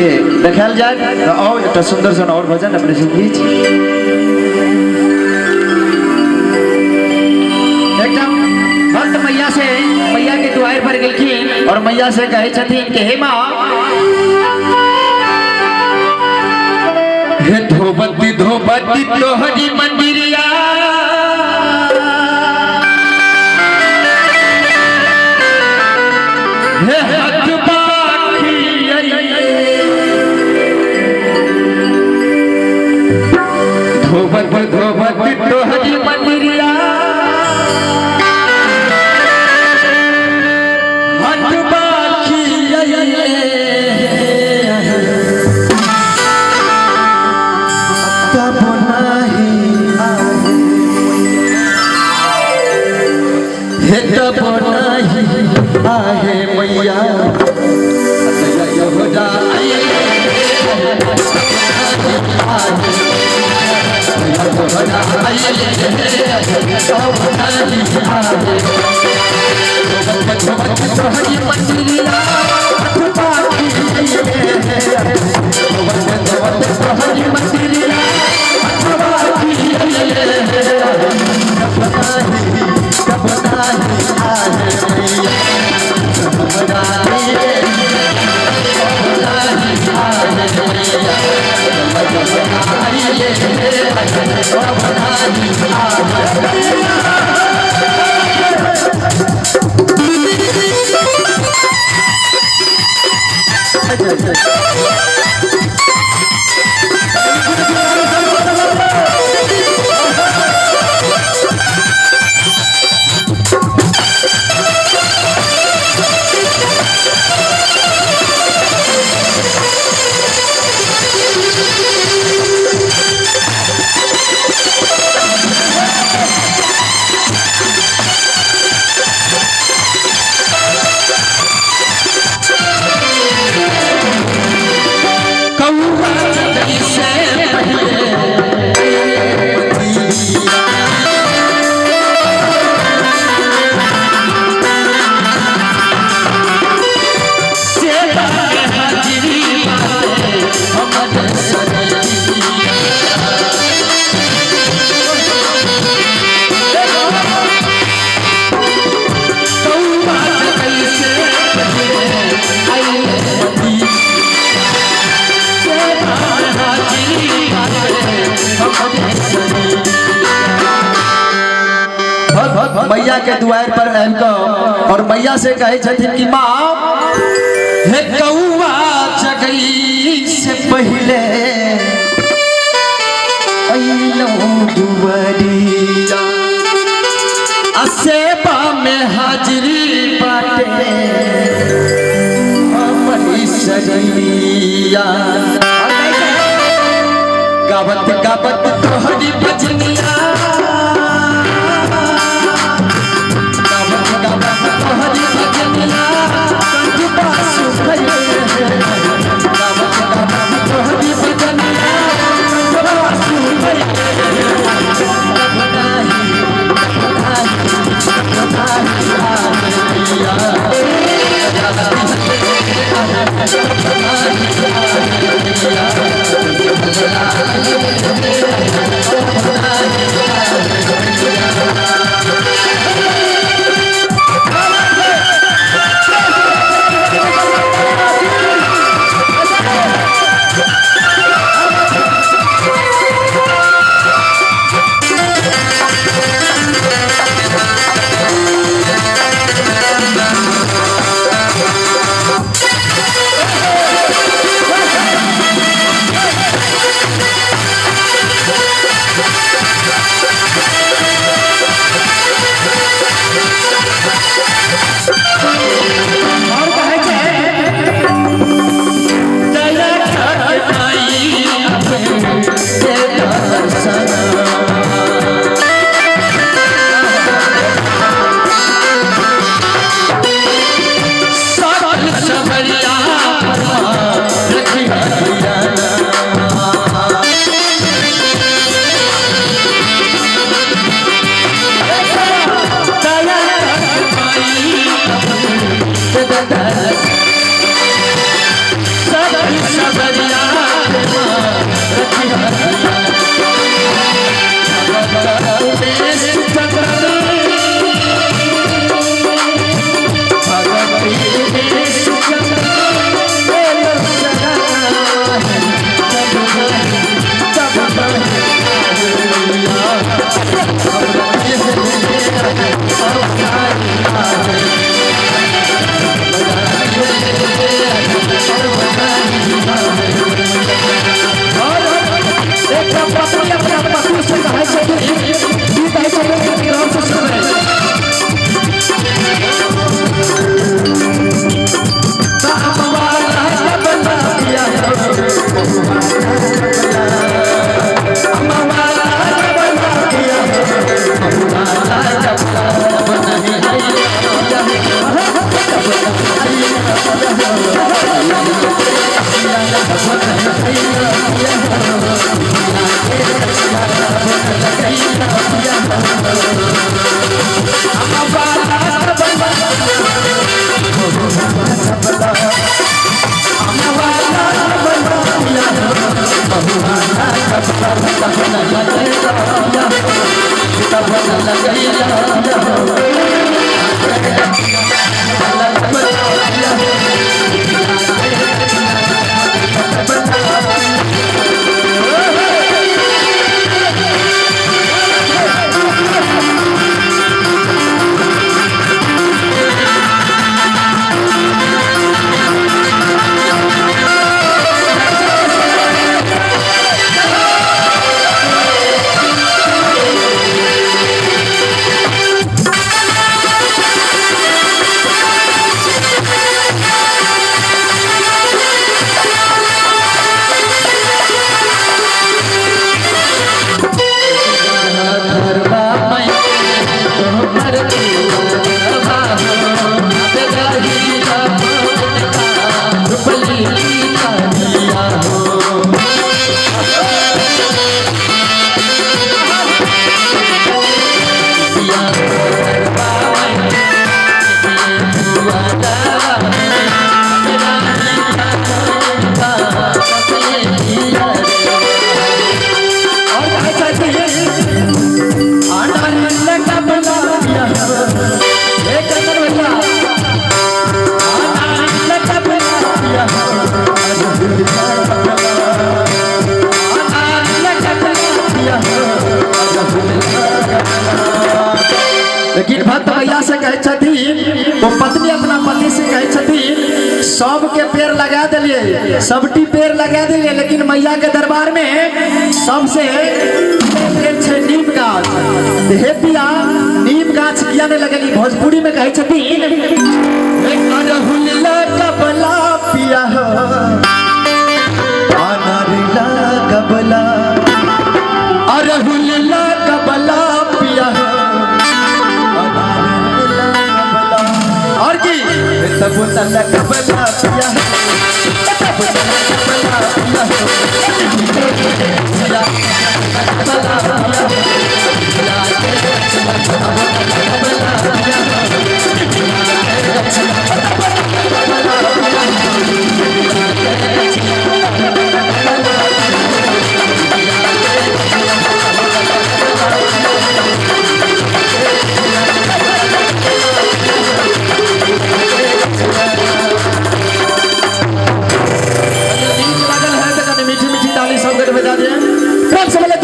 देखाल जाए तो आओ एक सुंदर सन और भजन अपने से गीत एकदम भक्त मैया से मैया के द्वार पर गेलखिन और मैया से कहे छथिन कि हे माँ हे धोबती धोबती तोहरी मंदिरिया हे हाथ बाखी धोबत धोबत तोहरी मंदिरिया हाथ बाखी तब नाही हे तब नाही आहे मैया मैया के द्वार पर आबिक और मैया से कहे छथिन कि माँ हे कौआ जगई से पहले अइलो दुआरिया असेबा में हाजिरी बाटे हमारी सजनिया गावत गावत तोहरी भजनिया Yeah. लेकिन भक्त भैया से कहे छथिन, वो पत्नी अपना पति से कहे छथिन सबके पेड़ लगा दिलिए, सबटी पेड़ लगा दिलिए, लेकिन मैया के दरबार में सबसे नीम गाछ। हे पिया नीम गाछ किया नहीं लगेली? भोजपुरी में कहे छथिन अरहुल कबला पिया अनरिला कबला, अरहुल कबला पिया और की तब तला कबला पिया, तब तला कबला पिया मीठी मीठी ताली सब बजा दिए।